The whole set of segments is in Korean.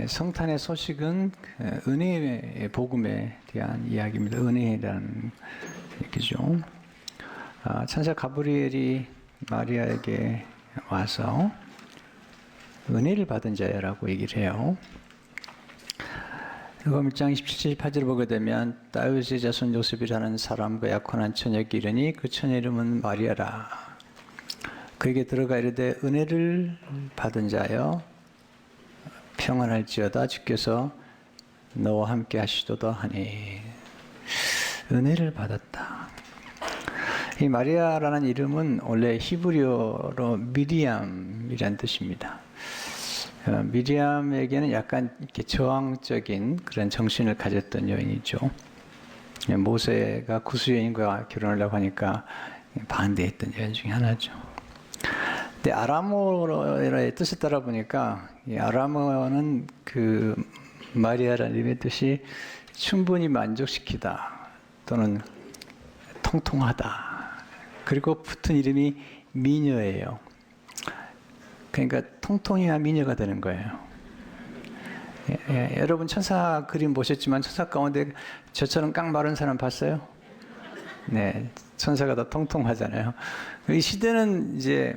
성탄의 소식은 은혜의 복음에 대한 이야기입니다. 은혜라는 얘기죠. 천사 가브리엘이 마리아에게 와서 은혜를 받은 자라고 얘기를 해요. 요금 1장 27, 28절을 보게 되면 다윗의 자손 요셉이라는 사람과 약혼한 처녀에게 이르니 그 처녀 이름은 마리아라. 그에게 들어가 이르되 은혜를 받은 자여 평안할지어다 주께서 너와 함께 하시도다 하니. 은혜를 받았다. 이 마리아라는 이름은 원래 히브리어로 미리암이라는 뜻입니다. 미리암에게는 약간 이렇게 저항적인 그런 정신을 가졌던 여인이죠. 모세가 구스 여인과 결혼하려고 하니까 반대했던 여인 중에 하나죠. 근데 아람어의 뜻을 따라 보니까 이 아람어는 그 마리아라는 이름의 뜻이 충분히 만족시키다 또는 통통하다. 그리고 붙은 이름이 미녀예요. 그러니까 통통해야 미녀가 되는 거예요. 여러분 천사 그림 보셨지만 천사 가운데 저처럼 깡 마른 사람 봤어요? 네, 천사가 더 통통하잖아요. 이 시대는 이제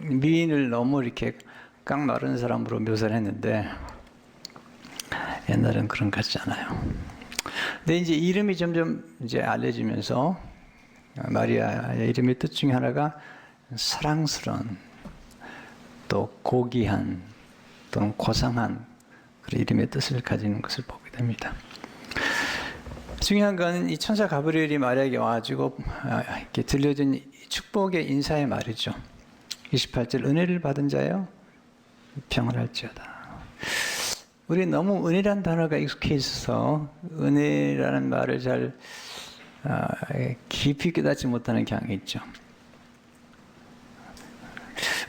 미인을 너무 이렇게 깡 마른 사람으로 묘사를 했는데 옛날엔 그런 것 같지 않아요. 근데 이제 이름이 점점 이제 알려지면서 마리아의 이름의 뜻 중에 하나가 사랑스러운 또 고귀한 또는 고상한 그런 이름의 뜻을 가지는 것을 보게 됩니다. 중요한 건 이 천사 가브리엘이 마리아에게 와가지고 이렇게 들려준 축복의 인사의 말이죠. 28절 은혜를 받은 자여 평안할지어다. 우리 너무 은혜라는 단어가 익숙해 있어서 은혜라는 말을 잘 깊이 깨닫지 못하는 경향이 있죠.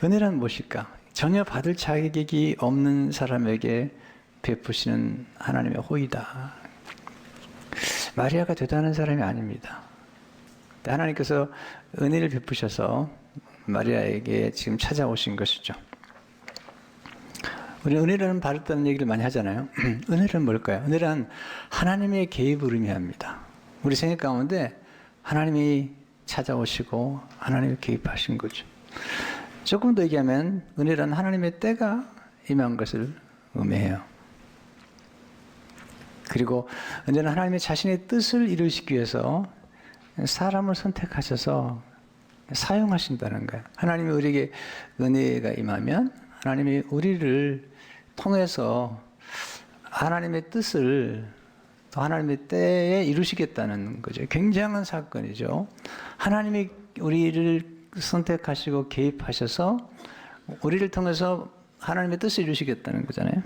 은혜란 무엇일까? 전혀 받을 자격이 없는 사람에게 베푸시는 하나님의 호의다. 마리아가 대단한 사람이 아닙니다. 하나님께서 은혜를 베푸셔서 마리아에게 지금 찾아오신 것이죠. 우리 은혜라는 받았다는 얘기를 많이 하잖아요. 은혜는 뭘까요? 은혜란 하나님의 개입을 의미합니다. 우리 생각 가운데 하나님이 찾아오시고 하나님이 개입하신 거죠. 조금 더 얘기하면 은혜란 하나님의 때가 임한 것을 의미해요. 그리고 은혜는 하나님의 자신의 뜻을 이루시기 위해서 사람을 선택하셔서 사용하신다는 거예요. 하나님이 우리에게 은혜가 임하면 하나님이 우리를 통해서 하나님의 뜻을 또 하나님의 때에 이루시겠다는 거죠. 굉장한 사건이죠. 하나님이 우리를 선택하시고 개입하셔서 우리를 통해서 하나님의 뜻을 이루시겠다는 거잖아요.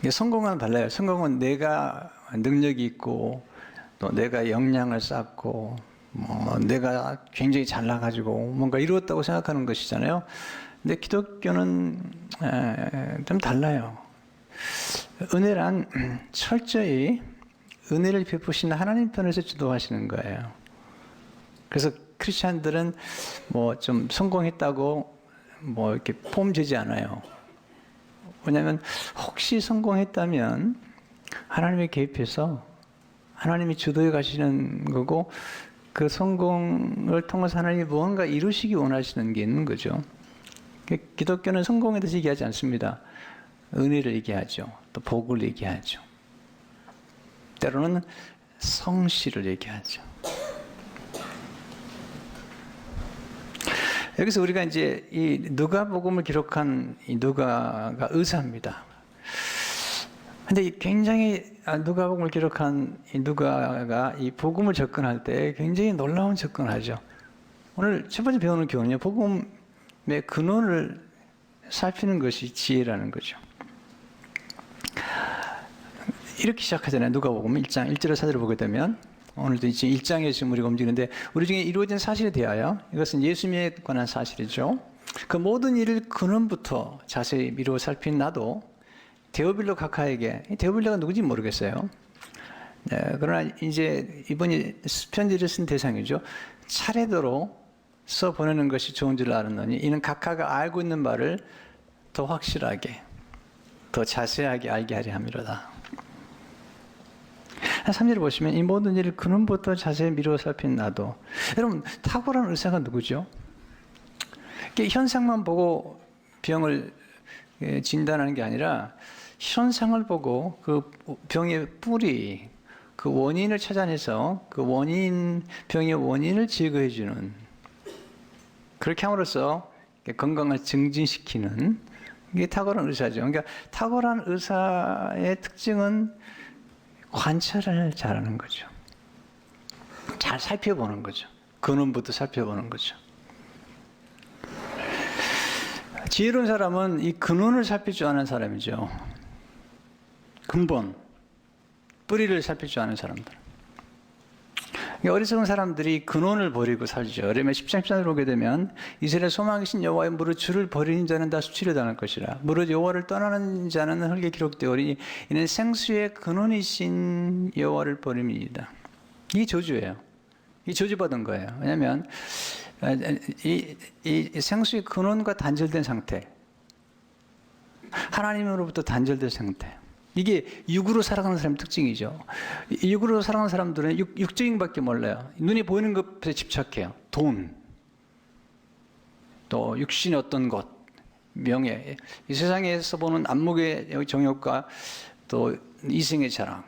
이게 성공은 달라요. 성공은 내가 능력이 있고 또 내가 역량을 쌓고 내가 굉장히 잘나가지고 뭔가 이루었다고 생각하는 것이잖아요. 근데 기독교는 좀 달라요. 은혜란 철저히 은혜를 베푸시는 하나님 편에서 주도하시는 거예요. 그래서 크리스찬들은 뭐 좀 성공했다고 뭐 이렇게 폼되지 않아요. 왜냐하면 혹시 성공했다면 하나님의 개입해서 하나님이 주도해 가시는 거고 그 성공을 통해서 하나님이 무언가 이루시기 원하시는 게 있는 거죠. 기독교는 성공에 대해서 얘기하지 않습니다. 은혜를 얘기하죠. 또 복을 얘기하죠. 때로는 성실을 얘기하죠. 여기서 우리가 이제 이 누가복음을 기록한 이 누가가 의사입니다. 근데 굉장히 누가복음을 기록한 이 누가가 이 복음을 접근할 때 굉장히 놀라운 접근을 하죠. 오늘 첫 번째 배우는 교훈은요, 복음의 근원을 살피는 것이 지혜라는 거죠. 이렇게 시작하잖아요. 누가복음 1장 1절에 4절을 보게 되면 오늘도 이제 1장에 지금 우리가 움직이는데 우리 중에 이루어진 사실에 대하여 이것은 예수님에 관한 사실이죠. 그 모든 일을 근원부터 자세히 미루어 살핀 나도 데오빌로 각하에게, 데오빌로가 누구인지 모르겠어요. 네, 그러나 이제 이번이 편지를 쓴 대상이죠. 차례대로 써 보내는 것이 좋은 줄 알았노니 이는 각하가 알고 있는 바를 더 확실하게 더 자세하게 알게 하려 함이로다. 3절을 보시면 이 모든 일을 근원부터 자세히 미루어 살핀 나도. 여러분, 탁월한 의사가 누구죠? 현상만 보고 병을 진단하는 게 아니라 현상을 보고 그 병의 뿌리, 그 원인을 찾아내서 그 병의 원인을 제거해 주는, 그렇게 함으로써 건강을 증진시키는 게 탁월한 의사죠. 그러니까 탁월한 의사의 특징은 관찰을 잘하는 거죠. 잘 살펴보는 거죠. 근원부터 살펴보는 거죠. 지혜로운 사람은 이 근원을 살필 줄 아는 사람이죠. 근본, 뿌리를 살필 줄 아는 사람들. 어리석은 사람들이 근원을 버리고 살죠. 여러분 10장 13절을 보게 되면 이스라엘 소망이신 여호와의 무릇 주를 버리는 자는 다 수치를 당할 것이라. 무릇 여호와를 떠나는 자는 흙에 기록되오리니 이는 생수의 근원이신 여호와를 버림이니이다. 이 저주예요. 이 저주받은 거예요. 왜냐하면 이 생수의 근원과 단절된 상태, 하나님으로부터 단절된 상태, 이게 육으로 살아가는 사람의 특징이죠. 육으로 살아가는 사람들은 육적인 밖에 몰라요. 눈에 보이는 것에 집착해요. 돈, 또 육신의 어떤 것, 명예, 이 세상에서 보는 안목의 정욕과 또 이생의 자랑,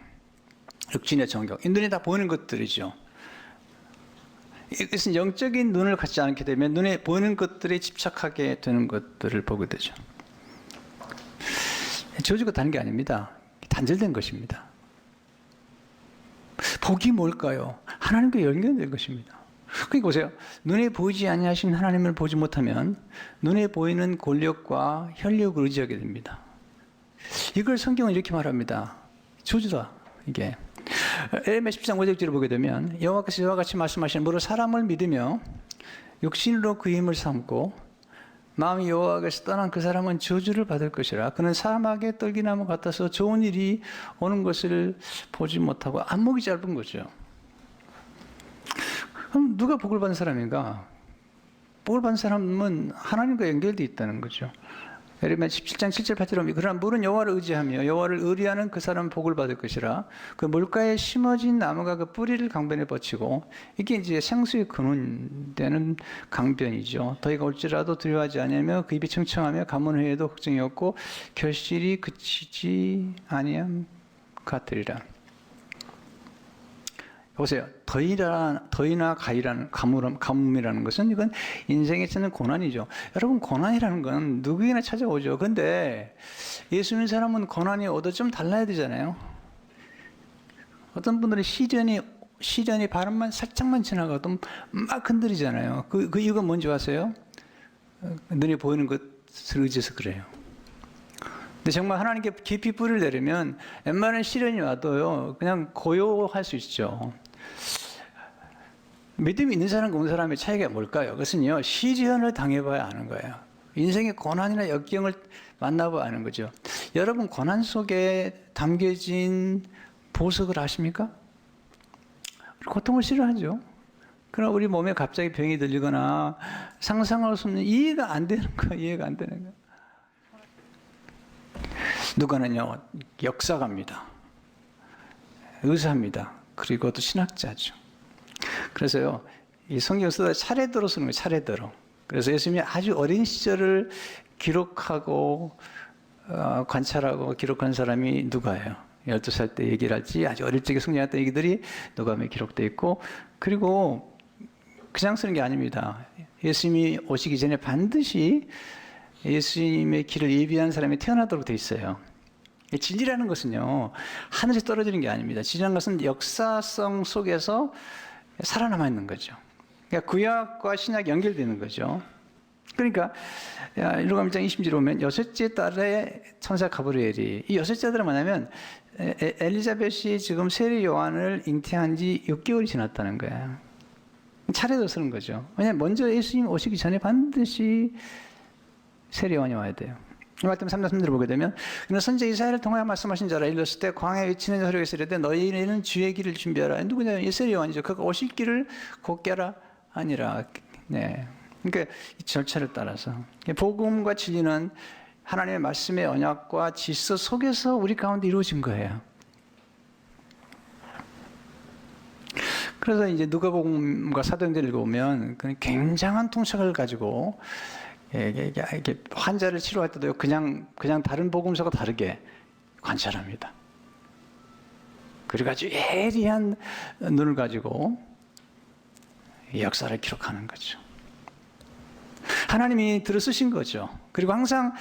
육신의 정욕, 이 눈에 다 보이는 것들이죠. 이것은 영적인 눈을 갖지 않게 되면 눈에 보이는 것들에 집착하게 되는 것들을 보게 되죠. 저주가 다른 게 아닙니다. 단절된 것입니다. 복이 뭘까요? 하나님과 연결된 것입니다. 그러니까 보세요. 눈에 보이지 아니하신 하나님을 보지 못하면 눈에 보이는 권력과 혈력을 의지하게 됩니다. 이걸 성경은 이렇게 말합니다. 저주다, 이게. 에레미야 10장 5절을 보게 되면 여호와께서 이와 같이 말씀하시는 무릇 사람을 믿으며 육신으로 그 힘을 삼고 마음이 여호와께서 떠난 그 사람은 저주를 받을 것이라. 그는 사막의 떨기나무 같아서 좋은 일이 오는 것을 보지 못하고 안목이 짧은 거죠. 그럼 누가 복을 받은 사람인가? 복을 받은 사람은 하나님과 연결되어 있다는 거죠. 예레미야 17장 7절 8절에 그러나 물은 여호와를 의지하며 여호와를 의리하는 그 사람은 복을 받을 것이라. 그 물가에 심어진 나무가 그 뿌리를 강변에 뻗치고, 이게 이제 생수의 근원되는 강변이죠. 더위가 올지라도 두려워하지 아니하며 그 입이 청청하며 가문 후에도 걱정이 없고 결실이 그치지 아니함 같으리라. 보세요. 더위나 가뭄이라는 것은 이건 인생에 찾는 고난이죠. 여러분, 고난이라는 건 누구에게나 찾아오죠. 근데 예수 믿는 사람은 고난이 오도 좀 달라야 되잖아요. 어떤 분들은 시련이 바람만 살짝만 지나가도 막 흔들리잖아요. 그 이유가 뭔지 아세요? 눈에 보이는 것을 의지해서 그래요. 근데 정말 하나님께 깊이 뿌리를 내리면 웬만한 시련이 와도요, 그냥 고요할 수 있죠. 믿음이 있는 사람과 없는 사람의 차이가 뭘까요? 그것은요, 시련을 당해봐야 아는 거예요. 인생의 고난이나 역경을 만나봐야 아는 거죠. 여러분, 고난 속에 담겨진 보석을 아십니까? 고통을 싫어하죠. 그러나 우리 몸에 갑자기 병이 들리거나 상상할 수 없는 이해가 안 되는 거예요. 누가는요, 역사가입니다. 의사입니다. 그리고 또 신학자죠. 그래서요, 이 성경 쓰다 차례대로 쓰는 거예요, 차례대로. 그래서 예수님이 아주 어린 시절을 기록하고, 관찰하고 기록한 사람이 누가예요? 12살 때 얘기를 할지, 아주 어릴 적에 성장했던 얘기들이 누가에 기록되어 있고, 그리고 그냥 쓰는 게 아닙니다. 예수님이 오시기 전에 반드시 예수님의 길을 예비한 사람이 태어나도록 돼 있어요. 진리라는 것은요, 하늘에서 떨어지는 게 아닙니다. 진리라는 것은 역사성 속에서 살아남아 있는 거죠. 그러니까 구약과 신약이 연결되는 거죠. 그러니까 누가복음 1장 20절에 보면 여섯째 딸의 천사 가브리엘이, 이 여섯째 딸은 뭐냐면 엘리자벳이 지금 세례 요한을 잉태한 지 6개월이 지났다는 거예요. 차례도 쓰는 거죠. 왜냐하면 먼저 예수님 오시기 전에 반드시 세례 요한이 와야 돼요. 이 말씀 3장 3절을 보게 되면 그는 선지 이사야를 통하여 말씀하신 자라. 일렀을 때 광야에 위치는 혈육에 쓰려되 너희는 주의 길을 준비하라. 누구냐? 세례 요한이죠. 그가 오실 길을 곧게 하라 아니라. 네. 그러니까 이 절차를 따라서 복음과 진리는 하나님의 말씀의 언약과 질서 속에서 우리 가운데 이루어진 거예요. 그래서 이제 누가복음과 사도행전을 읽어보면 굉장한 통찰을 가지고 이렇게 환자를 치료할 때도 그냥 다른 복음서가 다르게 관찰합니다. 그래가지고 예리한 눈을 가지고 역사를 기록하는 거죠. 하나님이 들어쓰신 거죠. 그리고 항상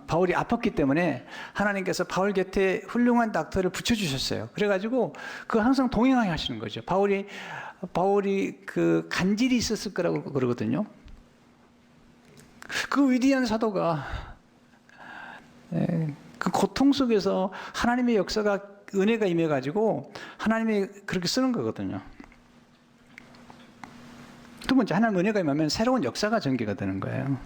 바울이 아팠기 때문에 하나님께서 바울 곁에 훌륭한 닥터를 붙여주셨어요. 그래가지고 항상 동행하게 하시는 거죠. 바울이 간질이 있었을 거라고 그러거든요. 그 위대한 사도가 그 고통 속에서 하나님의 역사가 은혜가 임해가지고 하나님이 그렇게 쓰는 거거든요. 두 번째, 하나님 은혜가 임하면 새로운 역사가 전개가 되는 거예요.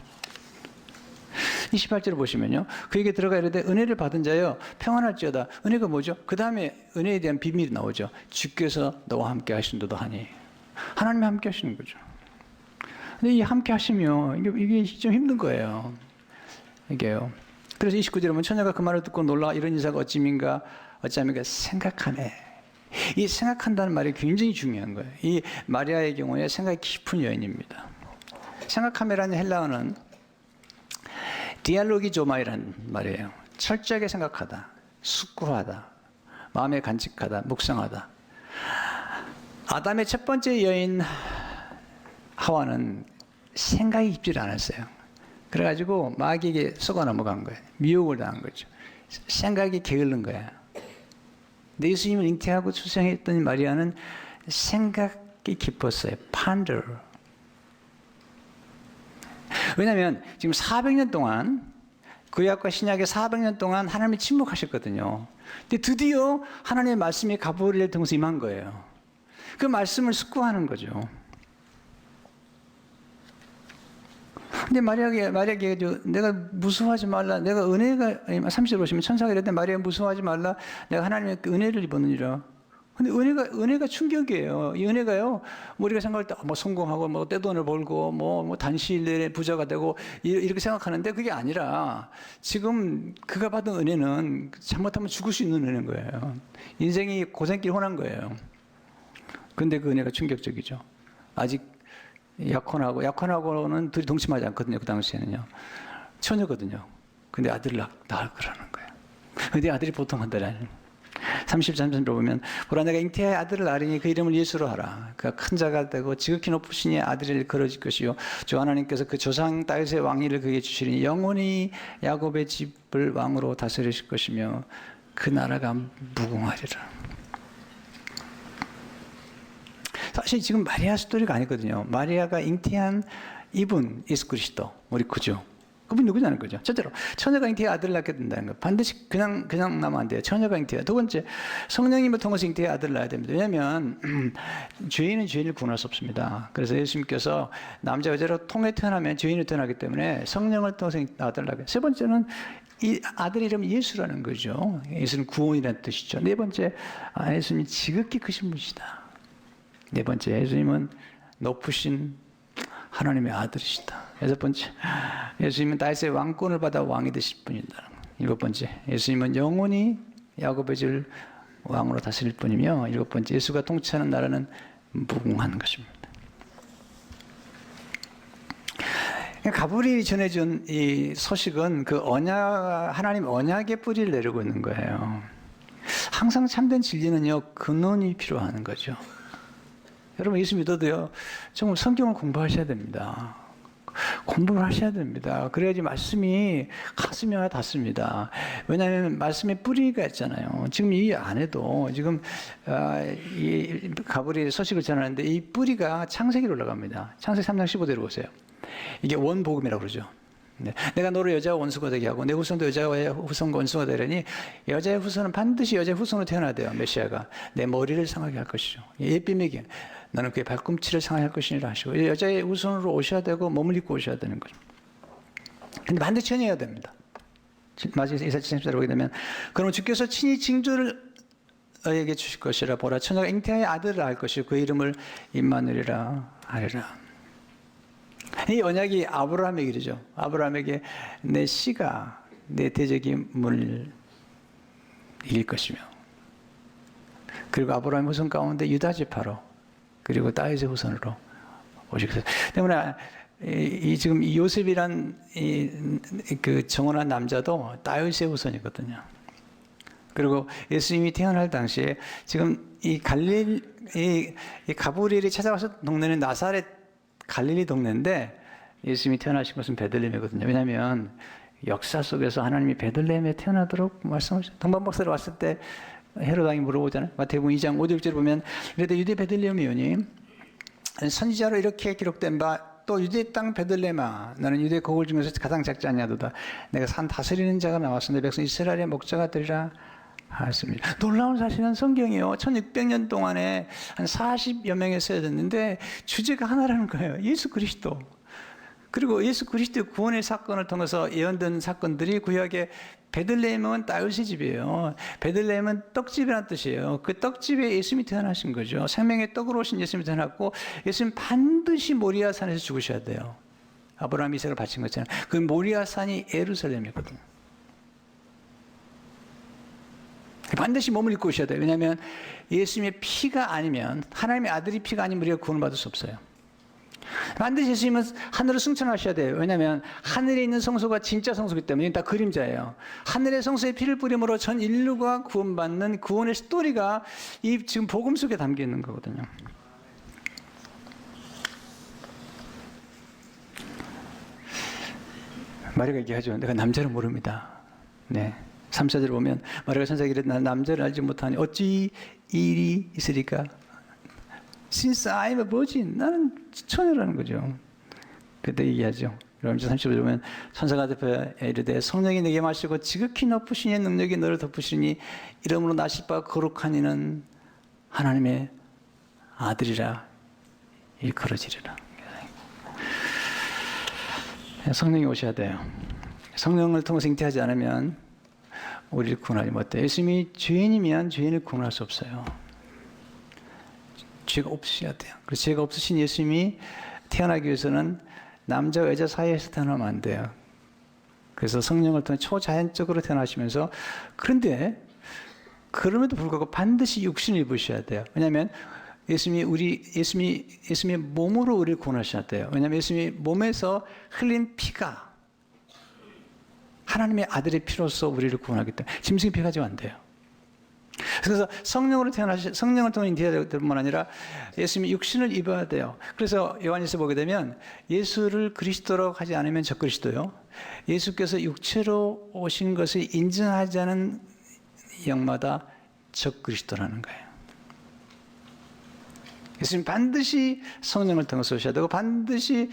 28절을 보시면요. 그에게 들어가 이르되 은혜를 받은 자여 평안할지어다. 은혜가 뭐죠? 그 다음에 은혜에 대한 비밀이 나오죠. 주께서 너와 함께 하신도다 하니. 하나님이 함께 하시는 거죠. 근데 이 함께 하시면 이게 좀 힘든 거예요. 이게요. 그래서 29절에 보면 처녀가 그 말을 듣고 놀라 이런 인사가 어찌민가 생각하네. 이 생각한다는 말이 굉장히 중요한 거예요. 이 마리아의 경우에 생각이 깊은 여인입니다. 생각하메라는 헬라어는 디알로기조마이라는 말이에요. 철저하게 생각하다, 숙고하다, 마음에 간직하다, 묵상하다. 아담의 첫 번째 여인 하와는 생각이 깊지 않았어요. 그래가지고 마귀에게 속아 넘어간 거예요. 미혹을 당한 거죠. 생각이 게을른 거예요. 근데 예수님을 잉태하고 출생했던 마리아는 생각이 깊었어요. ponder. 왜냐하면 지금 400년 동안 구약과 신약의 400년 동안 하나님이 침묵하셨거든요. 근데 드디어 하나님의 말씀이 가브리엘 통해서 임한 거예요. 그 말씀을 숙고하는 거죠. 근데 마리아에게 내가 무서워하지 말라. 내가 은혜가 30절 보시면 천사가 이랬대 마리아 무서워하지 말라. 내가 하나님의 은혜를 입었느니라. 근데 은혜가 충격이에요. 이 은혜가요, 우리가 생각할 때 성공하고 떼돈을 벌고 단시일 내에 부자가 되고 이렇게 생각하는데 그게 아니라 지금 그가 받은 은혜는 잘못하면 죽을 수 있는 은혜인 거예요. 인생이 고생길 혼한 거예요. 근데 그 은혜가 충격적이죠. 아직 약혼하고는 둘이 동침하지 않거든요. 그 당시에는요. 처녀거든요. 근데 아들을 낳을 거라는 거예요. 근데 아들이 보통 한다라는 33절로 보면 보라 내가 잉태하여 아들을 낳으리니 그 이름을 예수로 하라. 그가 큰 자가 되고 지극히 높으시니 아들을 거러질 것이요 주 하나님께서 그 조상 다윗의 왕위를 그에게 주시리니 영원히 야곱의 집을 왕으로 다스리실 것이며 그 나라가 무궁하리라. 사실 지금 마리아 스토리가 아니거든요. 마리아가 잉태한 이분 예수 그리스도 우리 구주. 그분이 누구냐는 거죠. 첫째로 처녀가 잉태해 아들을 낳게 된다는 거. 반드시 그냥 나면 안 돼요. 처녀가 잉태해. 두 번째 성령님을 통해서 잉태해 아들을 낳아야 됩니다. 왜냐하면 죄인은 죄인을 구원할 수 없습니다. 그래서 예수님께서 남자 여자로 통해 태어나면 죄인을 태어나기 때문에 성령을 통해서 아들을 낳게. 세 번째는 이 아들 이름이 예수라는 거죠. 예수는 구원이라는 뜻이죠. 네 번째 예수님이 지극히 크신 분이시다. 네 번째 예수님은 높으신 하나님의 아들이시다. 여섯 번째 예수님은 다윗의 왕권을 받아 왕이 되실 분이다. 일곱 번째 예수님은 영원히 야곱의 집을 왕으로 다스릴 분이며 일곱 번째 예수가 통치하는 나라는 무궁한 것입니다. 가브리엘이 전해준 이 소식은 그 하나님 언약의 뿌리를 내리고 있는 거예요. 항상 참된 진리는요 근원이 필요한 거죠. 여러분 예수 믿어도요 정말 성경을 공부하셔야 됩니다. 공부를 하셔야 됩니다. 그래야지 말씀이 가슴에 하나 닿습니다. 왜냐하면 말씀의 뿌리가 있잖아요. 지금 이 안에도 지금 이 가브리엘 소식을 전하는데 이 뿌리가 창세기로 올라갑니다. 창세기 3장 15절을 보세요. 이게 원복음이라고 그러죠. 네. 내가 너를 여자와 원수가 되게 하고 내 후손도 여자와의 후손과 원수가 되려니 여자의 후손은 반드시 여자의 후손으로 태어나야 돼요. 메시아가 내 머리를 상하게 할 것이죠. 옛비밀이 너는 그의 발꿈치를 상하게 할 것이니라 하시고 여자의 후손으로 오셔야 되고 몸을 입고 오셔야 되는 거죠. 근데 반드시 전해야 됩니다. 마지막 이사 70절에 보게 되면 그러면 주께서 친히 징조를 너에게 주실 것이라 보라 처녀가 잉태하여 아들을 낳을 것이고 그 이름을 임마누엘이라 하리라. 이 언약이 아브라함에게 이르죠. 아브라함에게 내 씨가 내 대적의 문을 이길 것이며, 그리고 아브라함의 후손 가운데 유다 지파로, 그리고 다윗의 후손으로 오시겠어요. 때문에 지금 이 요셉이란 그 정혼한 남자도 다윗의 후손이거든요. 그리고 예수님이 태어날 당시에 지금 이 가브리엘이 찾아와서 동네는 나사렛 갈릴리 동네인데, 예수님이 태어나신 것은 베들레헴이거든요. 왜냐하면 역사 속에서 하나님이 베들레헴에 태어나도록 말씀하셨어요. 동방 박사를 왔을 때 헤롯 왕이 물어보잖아요. 마태복음 2장 5절에 보면, 그래도 유대 베들레헴이오니 선지자로 이렇게 기록된 바, 또 유대 땅 베들레헴아, 너는 유대 고을 중에서 가장 작지 아니하도다. 내가 산 다스리는 자가 나와서 내 백성 이스라엘의 목자가 되리라 하였습니다. 놀라운 사실은 성경이요, 1600년 동안에 한 40여 명이 쓰여졌는데 주제가 하나라는 거예요. 예수 그리스도. 그리고 예수 그리스도의 구원의 사건을 통해서 예언된 사건들이 구약의 베들레헴은 다윗의 집이에요. 베들레헴은 떡집이라는 뜻이에요. 그 떡집에 예수님이 태어나신 거죠. 생명의 떡으로 오신 예수님이 태어났고, 예수님 반드시 모리아산에서 죽으셔야 돼요. 아브라함 이삭을 바친 것처럼. 그 모리아산이 예루살렘이거든요. 반드시 몸을 입고 오셔야 돼요. 왜냐하면 예수님의 피가 아니면, 하나님의 아들이 피가 아니면 우리가 구원받을 수 없어요. 반드시 예수님은 하늘을 승천하셔야 돼요. 왜냐하면 하늘에 있는 성소가 진짜 성소이기 때문에 다 그림자예요. 하늘의 성소에 피를 뿌림으로 전 인류가 구원받는 구원의 스토리가 이 지금 복음 속에 담겨 있는 거거든요. 마리아가 얘기하죠. 내가 남자를 모릅니다. 네. 3, 4절 보면 마리아가 천사에게 이르되 난 남자를 알지 못하니 어찌 이 일이 있으리까? Since I am a virgin, 나는 처녀라는 거죠. 그때 얘기하죠. 로마서 35절 보면 천사가 대표에 이르되 성령이 내게 마시고 지극히 높으신 이의 능력이 너를 덮으시니 이러므로 나실 바 거룩한 이는 하나님의 아들이라 일컬어지리라. 성령이 오셔야 돼요. 성령을 통해서 잉태하지 않으면 우리를 구원하지 못해요. 예수님이 죄인이면 죄인을 구원할 수 없어요. 죄가 없으셔야 돼요. 그래서 죄가 없으신 예수님이 태어나기 위해서는 남자와 여자 사이에서 태어나면 안 돼요. 그래서 성령을 통해 초자연적으로 태어나시면서, 그런데 그럼에도 불구하고 반드시 육신을 입으셔야 돼요. 왜냐하면 예수님이 몸으로 우리를 구원하셔야 돼요. 왜냐하면 예수님이 몸에서 흘린 피가 하나님의 아들의 피로서 우리를 구원하기 때문에 짐승의 피가 가지고 안 돼요. 그래서 성령을 통해 잉태될 뿐만 아니라 예수님이 육신을 입어야 돼요. 그래서 요한일서 보게 되면 예수를 그리스도로 하지 않으면 적그리스도요, 예수께서 육체로 오신 것을 인정하지 않은 영마다 적그리스도라는 거예요. 예수님 반드시 성령을 통해서 오셔야 되고 반드시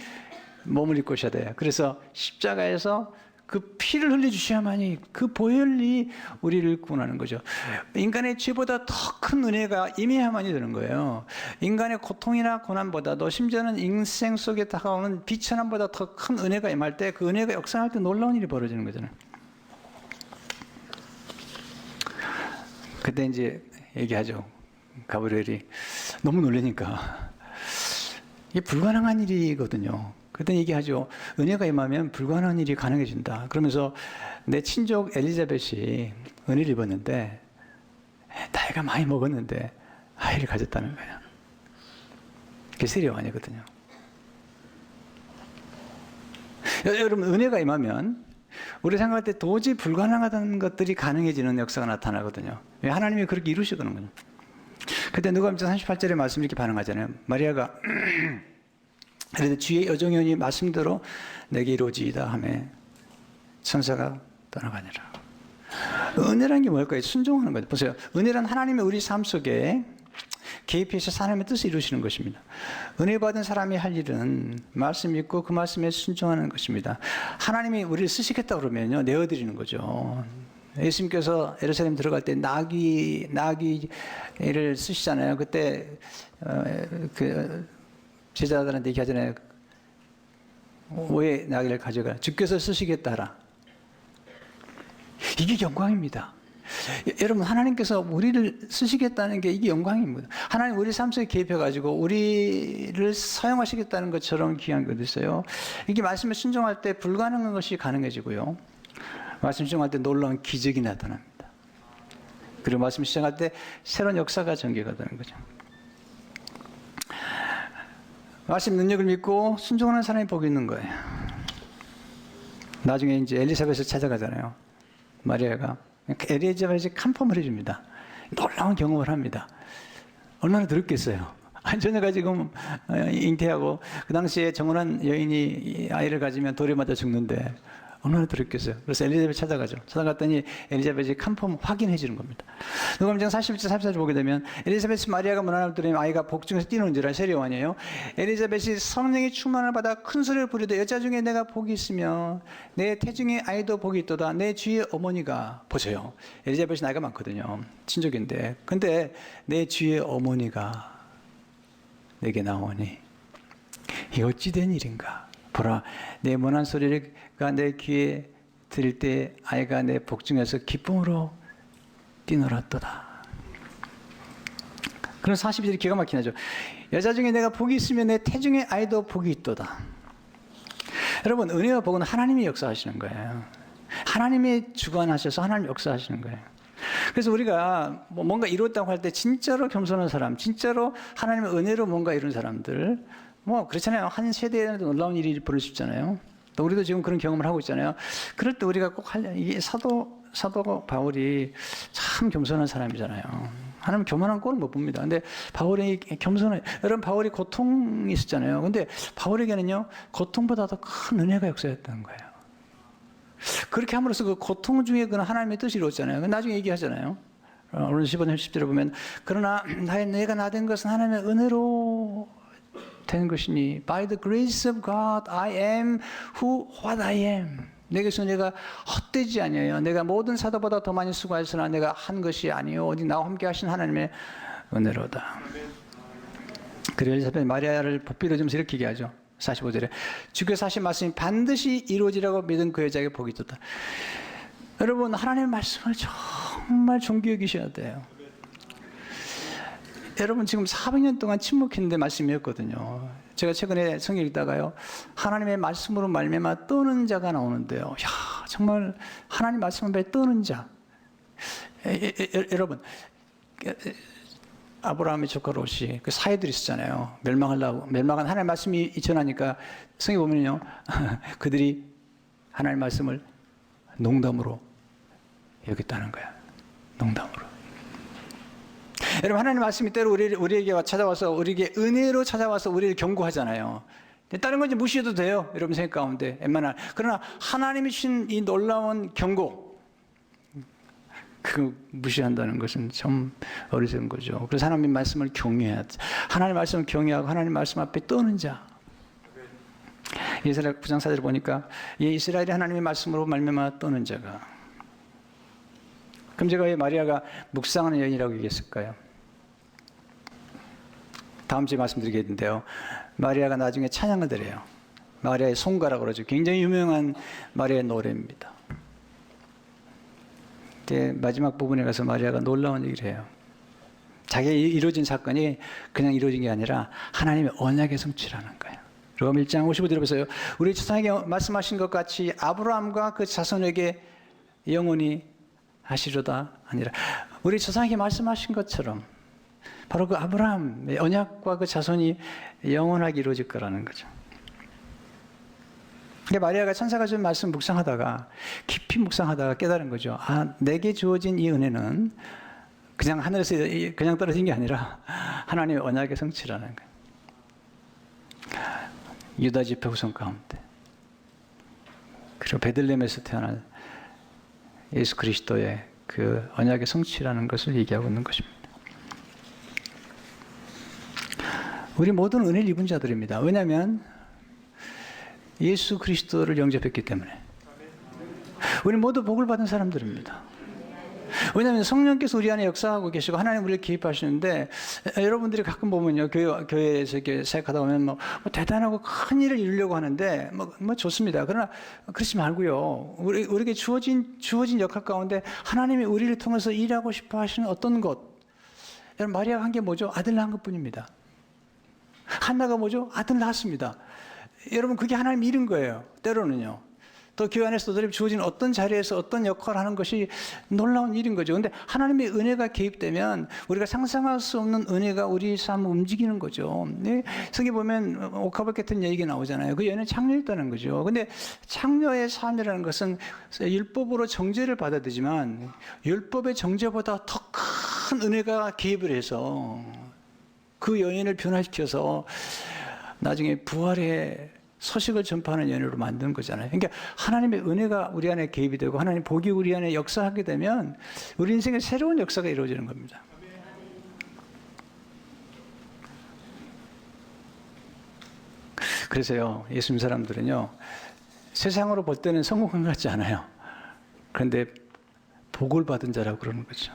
몸을 입고 오셔야 돼요. 그래서 십자가에서 그 피를 흘려주셔야만이, 그 보혈이 우리를 구원하는 거죠. 인간의 죄보다 더 큰 은혜가 임해야만이 되는 거예요. 인간의 고통이나 고난보다도, 심지어는 인생 속에 다가오는 비천함보다 더 큰 은혜가 임할 때, 그 은혜가 역사할 때 놀라운 일이 벌어지는 거잖아요. 그때 이제 얘기하죠. 가브리엘이 너무 놀라니까 이게 불가능한 일이거든요. 그때 얘기하죠. 은혜가 임하면 불가능한 일이 가능해진다. 그러면서 내 친족 엘리자벳이 은혜를 입었는데 나이가 많이 먹었는데 아이를 가졌다는 거예요. 그게 세례 아니거든요. 여러분, 은혜가 임하면 우리 생각할 때 도저히 불가능하다는 것들이 가능해지는 역사가 나타나거든요. 왜? 하나님이 그렇게 이루시거든요. 그때 누가복음 38절의 말씀이 이렇게 반응하잖아요. 마리아가 그래도 주의 여종이오니 말씀대로 내게 이루어지이다 하매 천사가 떠나가니라. 은혜라는 게 뭘까요? 순종하는 거죠. 보세요. 은혜란 하나님이 우리 삶 속에 개입해서 하나님의 뜻을 이루시는 것입니다. 은혜 받은 사람이 할 일은 말씀 믿고 그 말씀에 순종하는 것입니다. 하나님이 우리를 쓰시겠다 그러면요, 내어드리는 거죠. 예수님께서 예루살렘 들어갈 때 나귀를 쓰시잖아요. 그때 그 제자들한테 얘기하잖아요. 왜 나귀를 가져가? 주께서 쓰시겠다 하라. 이게 영광입니다. 여러분, 하나님께서 우리를 쓰시겠다는 게 이게 영광입니다. 하나님 우리 삶 속에 개입해가지고 우리를 사용하시겠다는 것처럼 귀한 게 어디 있어요? 이게 말씀에 순종할 때 불가능한 것이 가능해지고요. 말씀 순종할 때 놀라운 기적이 나타납니다. 그리고 말씀 시작할 때 새로운 역사가 전개가 되는 거죠. 말씀 능력을 믿고 순종하는 사람이 복이 있는 거예요. 나중에 이제 엘리사벳을 찾아가잖아요. 마리아가. 엘리사벳이 컨펌을 해줍니다. 놀라운 경험을 합니다. 얼마나 들었겠어요. 저녀가 지금 잉태하고 그 당시에 정혼한 여인이 아이를 가지면 돌에 맞아 죽는데 얼마나 들었겠어요. 그래서 엘리사벳 찾아가죠. 찾아갔더니 엘리사벳이 컨펌 확인해 주는 겁니다. 누가복음 41절 44절 보게 되면 엘리사벳이 마리아가 문 안을 들으니 아이가 복중에서 뛰는지라 세례요한이에요. 엘리사벳이 성령의 충만을 받아 큰 소리를 부르되 여자 중에 내가 복이 있으며 내 태중에 아이도 복이 있도다. 내 주의 어머니가 보세요. 엘리사벳이 나이가 많거든요. 친족인데. 근데 내 주의 어머니가 내게 나오니 이 어찌 된 일인가. 보라, 내 문안 소리가 내 귀에 들을 때 아이가 내 복중에서 기쁨으로 뛰놀았도다. 그런 42절이 기가 막히게 하죠. 여자 중에 내가 복이 있으면 내 태중에 아이도 복이 있도다. 여러분, 은혜와 복은 하나님이 역사하시는 거예요. 하나님이 주관하셔서 하나님 역사하시는 거예요. 그래서 우리가 뭔가 이뤘다고 할 때 진짜로 겸손한 사람, 진짜로 하나님의 은혜로 뭔가 이룬 사람들, 그렇잖아요. 한 세대에도 놀라운 일이 벌어질 수 있잖아요. 또 우리도 지금 그런 경험을 하고 있잖아요. 그럴 때 우리가 꼭 이게 사도 바울이 참 겸손한 사람이잖아요. 하나님 교만한 꼴을 못 봅니다. 근데 바울이 겸손해. 여러분, 바울이 고통이 있었잖아요. 근데 바울에게는요, 고통보다도 큰 은혜가 역사했다는 거예요. 그렇게 함으로써 그 고통 중에 그 하나님의 뜻이 이루어졌잖아요. 나중에 얘기하잖아요. 오늘 15절 10절에 보면 그러나 내가 나된 것은 하나님의 은혜로 된 것이니 by the grace of God I am what I am. 내게서 내가 헛되지 아니에요. 내가 모든 사도보다 더 많이 수고하였으나 내가 한 것이 아니요 오직 나와 함께 하신 하나님의 은혜로다. 그래서 엘리사벳 마리아를 복비로 좀 이렇게 얘기하죠. 45절에 주께서 하신 말씀이 반드시 이루어지라고 믿은 그 여자에게 복이 있었다. 여러분, 하나님의 말씀을 정말 존귀히 여기셔야 돼요. 여러분, 지금 400년 동안 침묵했는데 말씀이었거든요. 제가 최근에 성경 읽다가요, 하나님의 말씀으로 말미암아 떠는 자가 나오는데요. 야, 정말 하나님 말씀을 배 떠는 자. 여러분, 아브라함의 조카 롯이 그 사회들이 있었잖아요. 멸망한 하나님의 말씀이 전하니까 성경 보면요, 그들이 하나님의 말씀을 농담으로 여겼다는 거야. 농담으로. 여러분, 하나님 말씀이 때로 우리에게 찾아와서 우리에게 은혜로 찾아와서 우리를 경고하잖아요. 다른 건 이제 무시해도 돼요. 여러분 생각 가운데 웬만한. 그러나 하나님이 주신 이 놀라운 경고, 그 무시한다는 것은 좀 어리석은 거죠. 그래서 하나님의 말씀을 경외해야 돼. 하나님의 말씀을 경외하고 하나님의 말씀 앞에 떠는 자. 이스라엘 9장 4절 보니까 이스라엘이 하나님의 말씀으로 말미암아 떠는 자가. 그럼 제가 왜 마리아가 묵상하는 여인이라고 얘기했을까요? 다음 주에 말씀드리겠는데요. 마리아가 나중에 찬양을 드려요. 마리아의 송가라고 그러죠. 굉장히 유명한 마리아의 노래입니다. 그때 마지막 부분에 가서 마리아가 놀라운 얘기를 해요. 자기가 이루어진 사건이 그냥 이루어진 게 아니라 하나님의 언약의 성취라는 거예요. 로마 1장 55절에 보세요. 우리 조상에게 말씀하신 것 같이 아브라함과 그 자손에게 영원히 하시려다 아니라 우리 조상에게 말씀하신 것처럼 바로 그 아브라함의 언약과 그 자손이 영원하게 이루어질 거라는 거죠. 그러니까 마리아가 천사가 준 말씀 묵상하다가 깊이 묵상하다가 깨달은 거죠. 아, 내게 주어진 이 은혜는 그냥 하늘에서 그냥 떨어진 게 아니라 하나님의 언약의 성취라는 거예요. 유다 지파 후손 가운데 그리고 베들레헴에서 태어난 예수 그리스도의 그 언약의 성취라는 것을 얘기하고 있는 것입니다. 우리 모두는 은혜를 입은 자들입니다. 왜냐하면 예수 그리스도를 영접했기 때문에. 우리 모두 복을 받은 사람들입니다. 왜냐하면 성령께서 우리 안에 역사하고 계시고 하나님 우리를 개입하시는데 여러분들이 가끔 보면요 교회에서 이렇게 생각하다 보면 뭐 대단하고 큰 일을 이루려고 하는데 뭐 좋습니다. 그러나 그렇지 말고요. 우리에게 주어진 역할 가운데 하나님이 우리를 통해서 일하고 싶어 하시는 어떤 것. 여러분 마리아가 한 게 뭐죠? 아들 낳은 것뿐입니다. 한나가 뭐죠? 아들 낳았습니다. 여러분 그게 하나님 일인 거예요. 때로는요. 또 교회 안에서 주어진 어떤 자리에서 어떤 역할을 하는 것이 놀라운 일인 거죠. 그런데 하나님의 은혜가 개입되면 우리가 상상할 수 없는 은혜가 우리 삶을 움직이는 거죠. 네? 성경에 보면 옥합을 깨뜨린 얘기가 나오잖아요. 그 여인은 창녀였다는 거죠. 근데 창녀의 삶이라는 것은 율법으로 정죄를 받아야 되지만 율법의 정죄보다 더 큰 은혜가 개입을 해서 그 여인을 변화시켜서 나중에 부활의 소식을 전파하는 연애로 만드는 거잖아요. 그러니까 하나님의 은혜가 우리 안에 개입이 되고 하나님 복이 우리 안에 역사하게 되면 우리 인생에 새로운 역사가 이루어지는 겁니다. 그래서요, 예수 믿는 사람들은요, 세상으로 볼 때는 성공한 것 같지 않아요. 그런데 복을 받은 자라고 그러는 거죠.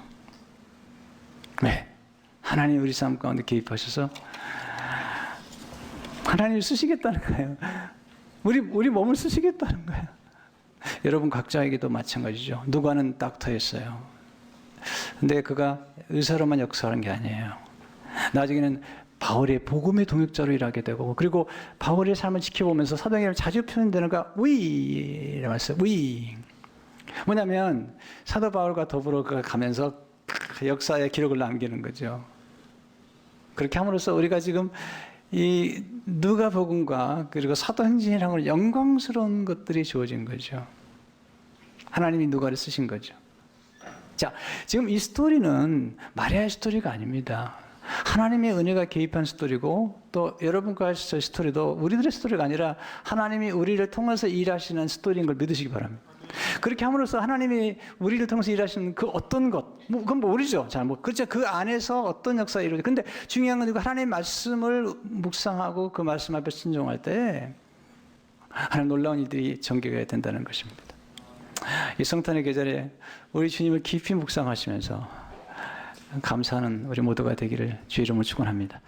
네. 하나님 우리 삶 가운데 개입하셔서 하나님이 쓰시겠다는 거예요. 우리 몸을 쓰시겠다는 거예요. 여러분 각자에게도 마찬가지죠. 누가는 닥터였어요. 근데 그가 의사로만 역사하는 게 아니에요. 나중에는 바울의 복음의 동역자로 일하게 되고 그리고 바울의 삶을 지켜보면서 사도행전에 자주 표현되는 거 위라고 했어요. 위. 뭐냐면 사도 바울과 더불어 그가 가면서 역사의 기록을 남기는 거죠. 그렇게 함으로써 우리가 지금 이 누가복음과 그리고 사도행전이라는 영광스러운 것들이 주어진 거죠. 하나님이 누가를 쓰신 거죠. 자, 지금 이 스토리는 마리아의 스토리가 아닙니다. 하나님의 은혜가 개입한 스토리고 또 여러분과 저 스토리도 우리들의 스토리가 아니라 하나님이 우리를 통해서 일하시는 스토리인 걸 믿으시기 바랍니다. 그렇게 함으로써 하나님이 우리를 통해서 일하시는 그 어떤 것, 그건 모르죠. 잘 그렇죠. 그 안에서 어떤 역사가 이루어져. 근데 중요한 건 하나님의 말씀을 묵상하고 그 말씀 앞에 순종할 때 하나님 놀라운 일들이 전개가 된다는 것입니다. 이 성탄의 계절에 우리 주님을 깊이 묵상하시면서 감사하는 우리 모두가 되기를 주의 이름으로 축원합니다.